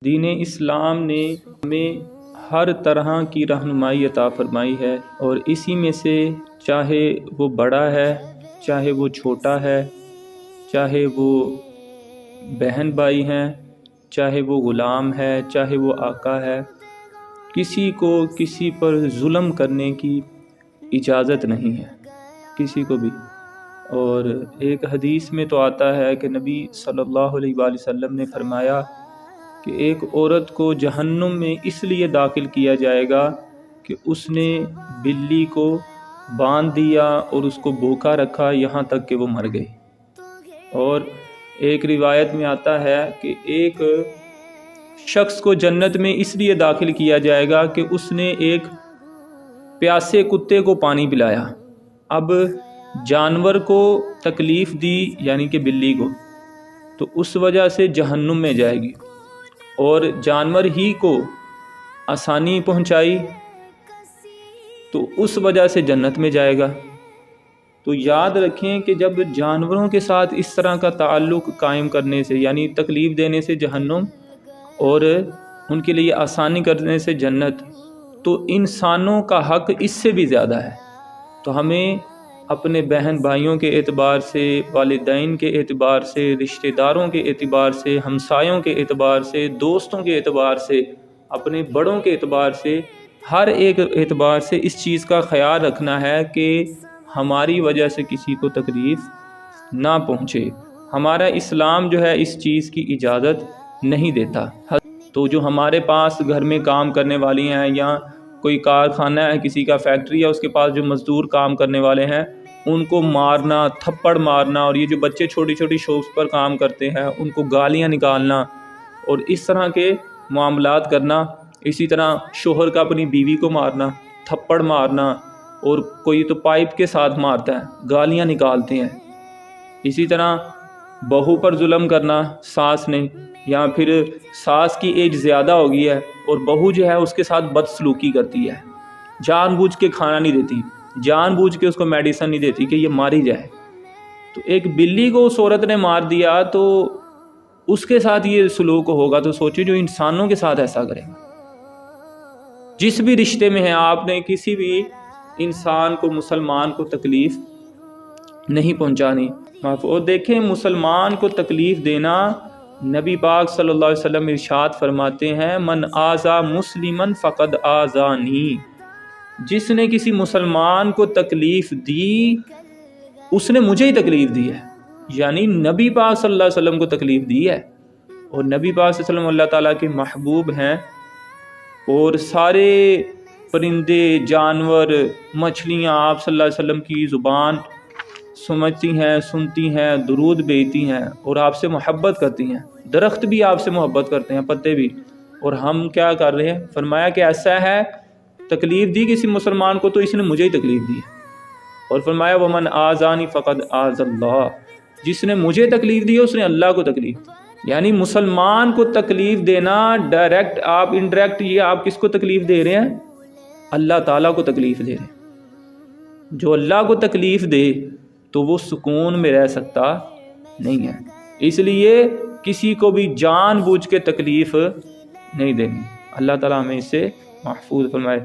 دین اسلام نے ہمیں ہر طرح کی رہنمائی عطا فرمائی ہے، اور اسی میں سے چاہے وہ بڑا ہے، چاہے وہ چھوٹا ہے، چاہے وہ بہن بھائی ہیں، چاہے وہ غلام ہے، چاہے وہ آقا ہے، کسی کو کسی پر ظلم کرنے کی اجازت نہیں ہے، کسی کو بھی۔ اور ایک حدیث میں تو آتا ہے کہ نبی صلی اللہ علیہ وآلہ وسلم نے فرمایا کہ ایک عورت کو جہنم میں اس لیے داخل کیا جائے گا کہ اس نے بلی کو باندھ دیا اور اس کو بھوکا رکھا یہاں تک کہ وہ مر گئی۔ اور ایک روایت میں آتا ہے کہ ایک شخص کو جنت میں اس لیے داخل کیا جائے گا کہ اس نے ایک پیاسے کتے کو پانی پلایا۔ اب جانور کو تکلیف دی، یعنی کہ بلی کو، تو اس وجہ سے جہنم میں جائے گی، اور جانور ہی کو آسانی پہنچائی تو اس وجہ سے جنت میں جائے گا۔ تو یاد رکھیں کہ جب جانوروں کے ساتھ اس طرح کا تعلق قائم کرنے سے، یعنی تکلیف دینے سے جہنم اور ان کے لیے آسانی کرنے سے جنت، تو انسانوں کا حق اس سے بھی زیادہ ہے۔ تو ہمیں اپنے بہن بھائیوں کے اعتبار سے، والدین کے اعتبار سے، رشتہ داروں کے اعتبار سے، ہمسایوں کے اعتبار سے، دوستوں کے اعتبار سے، اپنے بڑوں کے اعتبار سے، ہر ایک اعتبار سے اس چیز کا خیال رکھنا ہے کہ ہماری وجہ سے کسی کو تکلیف نہ پہنچے۔ ہمارا اسلام جو ہے اس چیز کی اجازت نہیں دیتا۔ تو جو ہمارے پاس گھر میں کام کرنے والی ہیں، یا کوئی کارخانہ ہے کسی کا، فیکٹری ہے، اس کے پاس جو مزدور کام کرنے والے ہیں، ان کو مارنا، تھپڑ مارنا، اور یہ جو بچے چھوٹی چھوٹی شاپس پر کام کرتے ہیں ان کو گالیاں نکالنا اور اس طرح کے معاملات کرنا، اسی طرح شوہر کا اپنی بیوی کو مارنا، تھپڑ مارنا، اور کوئی تو پائپ کے ساتھ مارتا ہے، گالیاں نکالتے ہیں، اسی طرح بہو پر ظلم کرنا ساس نے، یا پھر ساس کی ایج زیادہ ہو گئی ہے اور بہو جو ہے اس کے ساتھ بدسلوکی کرتی ہے، جان بوجھ کے کھانا نہیں دیتی، جان بوجھ کے اس کو میڈیسن نہیں دیتی کہ یہ ماری جائے۔ تو ایک بلی کو اس عورت نے مار دیا تو اس کے ساتھ یہ سلوک ہوگا، تو سوچیں جو انسانوں کے ساتھ ایسا کرے گا۔ جس بھی رشتے میں ہیں، آپ نے کسی بھی انسان کو، مسلمان کو تکلیف نہیں پہنچانی۔ اور دیکھیں مسلمان کو تکلیف دینا، نبی پاک صلی اللہ علیہ وسلم ارشاد فرماتے ہیں من آذا مسلمن فقد آذانی، جس نے کسی مسلمان کو تکلیف دی اس نے مجھے ہی تکلیف دی ہے، یعنی نبی پاک صلی اللہ علیہ وسلم کو تکلیف دی ہے۔ اور نبی پاک صلی اللہ علیہ وسلم اللہ تعالیٰ کے محبوب ہیں، اور سارے پرندے، جانور، مچھلیاں آپ صلی اللہ علیہ وسلم کی زبان سمجھتی ہیں، سنتی ہیں، درود بھیجتی ہیں اور آپ سے محبت کرتی ہیں۔ درخت بھی آپ سے محبت کرتے ہیں، پتے بھی۔ اور ہم کیا کر رہے ہیں؟ فرمایا کہ ایسا ہے تکلیف دی کسی مسلمان کو تو اس نے مجھے ہی تکلیف دی ہے، اور فرمایا ومن آذانی فقد آذ اللہ، جس نے مجھے تکلیف دی ہے اس نے اللہ کو تکلیف دی۔ یعنی مسلمان کو تکلیف دینا ڈائریکٹ، آپ انڈائریکٹ، یہ آپ کس کو تکلیف دے رہے ہیں؟ اللہ تعالیٰ کو تکلیف دے رہے ہیں۔ جو اللہ کو تکلیف دے تو وہ سکون میں رہ سکتا نہیں ہے، اس لیے کسی کو بھی جان بوجھ کے تکلیف نہیں دینی۔ اللہ تعالیٰ ہمیں اس سے محفوظ فرمائے۔